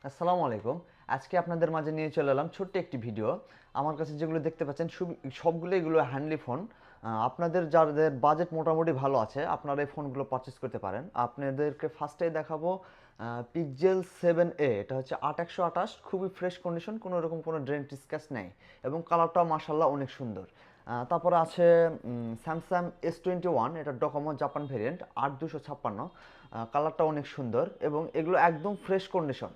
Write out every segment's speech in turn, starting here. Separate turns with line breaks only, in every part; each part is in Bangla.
আসসালামু আলাইকুম। আজকে আপনাদের মাঝে নিয়ে চলে এলাম ছোট্ট একটি ভিডিও। আমার কাছে যেগুলো দেখতে পাচ্ছেন সবগুলো এগুলো হ্যান্ডলি ফোন। আপনাদের যাদের বাজেট মোটামুটি ভালো আছে আপনারা এই ফোনগুলো পারচেস করতে পারেন। আপনাদেরকে ফার্স্টেই দেখাবো পিক্সেল 7a। এটা হচ্ছে 8128, খুবই ফ্রেশ কন্ডিশন, কোনো রকম কোনো ডেন্ট স্ক্র্যাচ নেই এবং কালারটাও মাশাআল্লাহ অনেক সুন্দর। তারপরে আছে স্যামসাং S21, এটা ডোকোমো জাপান ভেরিয়েন্ট 8256। কালারটা অনেক সুন্দর এবং এগুলো একদম ফ্রেশ কন্ডিশন।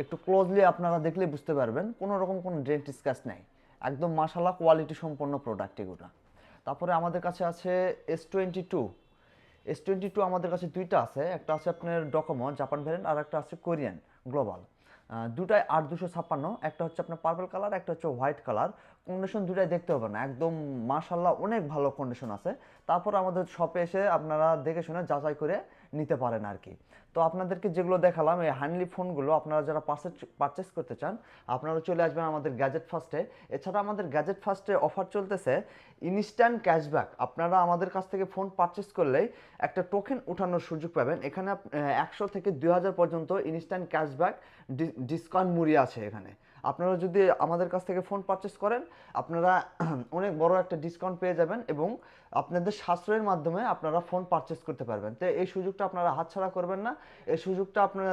একটু ক্লোজলি আপনারা দেখলে বুঝতে পারবেন কোনো রকম কোনো ডেন্ট স্ক্র্যাচ নাই। একদম মাশাআল্লাহ কোয়ালিটি সম্পন্ন প্রোডাক্ট এগুলো। তারপরে আমাদের কাছে আছে S22। S22 আমাদের কাছে দুইটা আছে, একটা আছে আপনার ডকোমো জাপান ভ্যারিয়েন্ট আর একটা আছে কোরিয়ান গ্লোবাল। দুটাই 8256, একটা হচ্ছে আপনার পার্পল কালার, একটা হচ্ছে হোয়াইট কালার। কন্ডিশন দুটাই দেখতে হবে না, একদম মাশাআল্লাহ অনেক ভালো কন্ডিশন আছে। তারপর আমাদের শপে এসে আপনারা দেখে শুনে যাচাই করে নিতে পারেন আর কি। তো আপনাদেরকে যেগুলো দেখালাম এই হ্যান্ডলি ফোনগুলো আপনারা যারা পারচেস করতে চান আপনারা চলে আসবেন আমাদের গ্যাজেট ফার্স্টে। এছাড়া আমাদের গ্যাজেট ফার্স্টে অফার চলতেছে ইনস্ট্যান্ট ক্যাশব্যাক। আপনারা আমাদের কাছ থেকে ফোন পারচেস করলেই একটা টোকেন উঠানোর সুযোগ পাবেন। এখানে 100 থেকে 2000 পর্যন্ত ইনস্ট্যান্ট ক্যাশব্যাক ডিসকাউন্ট মুড়িয়ে আছে এখানে। আপনারা যদি আমাদের কাছ থেকে ফোন পারচেস করেন আপনারা অনেক বড় একটা ডিসকাউন্ট পেয়ে যাবেন এবং আপনাদের সাশ্রয়ের মাধ্যমে আপনারা ফোন পারচেস করতে পারবেন। তো এই সুযোগটা আপনারা হাতছাড়া করবেন না। এই সুযোগটা আপনারা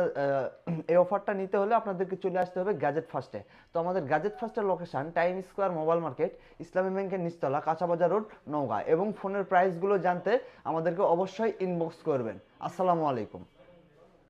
এই অফারটা নিতে হলে আপনাদেরকে চলে আসতে হবে গ্যাজেট ফার্স্টে। তো আমাদের গ্যাজেট ফার্স্টের location time square mobile market, ইসলামী ব্যাংকের নিচতলা, কাঁচাবাজার রোড, নওগাঁ। এবং ফোনের প্রাইসগুলো জানতে আমাদেরকে অবশ্যই ইনবক্স করবেন। আসসালামু আলাইকুম।